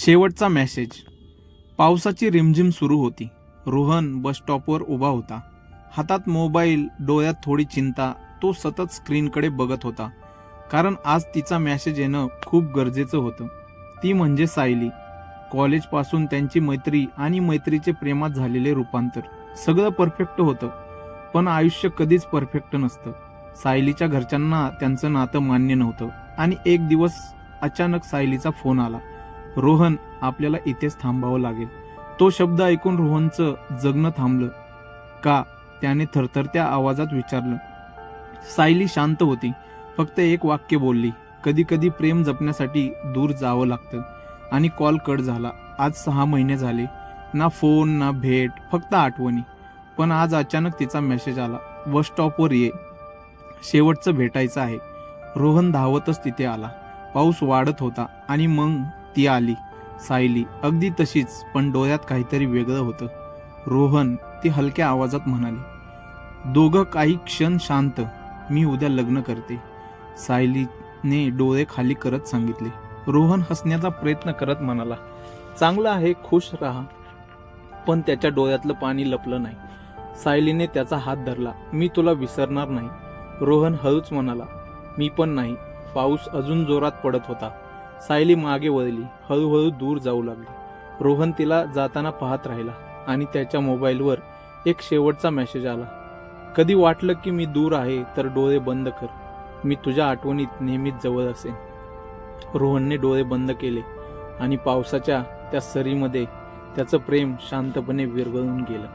शेवटचा मेसेज. पावसाची रिमझिम सुरू होती. रोहन बस स्टॉपवर उभा होता. हातात मोबाईल, डोळ्यात थोडी चिंता. तो सतत स्क्रीनकडे बघत होता, कारण आज तिचा मेसेज येणं खूप गरजेचं होतं. ती म्हणजे सायली. कॉलेजपासून त्यांची मैत्री आणि मैत्रीचे प्रेमात झालेले रूपांतर. सगळं परफेक्ट होतं, पण आयुष्य कधीच परफेक्ट नसतं. सायलीच्या घरच्यांना त्यांचं नातं मान्य नव्हतं आणि एक दिवस अचानक सायलीचा फोन आला. रोहन, आपल्याला इथेच थांबावं लागेल. तो शब्द ऐकून रोहनचं जगणं थांबलं. का? त्याने थरथरत्या आवाजात विचारलं. सायली शांत होती. फक्त एक वाक्य बोलली, कधी कधी प्रेम जपण्यासाठी दूर जावं लागतं. आणि कॉल कट झाला. आज 6 महिने झाले. ना फोन ना भेट, फक्त आठवणी. पण आज अचानक तिचा मेसेज आला, बस स्टॉपवर ये, शेवटचं भेटायचं आहे. रोहन धावतच तिथे आला. पाऊस वाढत होता आणि मग ती आली. सायली अगदी तशीच, पण डोळ्यात काहीतरी वेगळं होतं. रोहन, ती हलक्या आवाजात म्हणाली. दोघं काही क्षण शांत. मी उद्या लग्न करते, सायलीने डोळे खाली करत सांगितले. रोहन हसण्याचा प्रयत्न करत म्हणाला, चांगलं आहे, खुश राहा. पण त्याच्या डोळ्यातलं पाणी लपलं नाही. सायलीने त्याचा हात धरला. मी तुला विसरणार नाही. रोहन हळूच म्हणाला, मी पण नाही. पाऊस अजून जोरात पडत होता. सायली मागे वळली, हळूहळू दूर जाऊ लागली. रोहन तिला जाताना पाहत राहिला आणि त्याच्या मोबाईलवर एक शेवटचा मेसेज आला. कधी वाटलं की मी दूर आहे तर डोळे बंद कर. मी तुझ्या आठवणीत नेहमीच जवळ असेन. रोहनने डोळे बंद केले आणि पावसाच्या त्या सरीमध्ये त्याचं प्रेम शांतपणे विरघळून गेलं.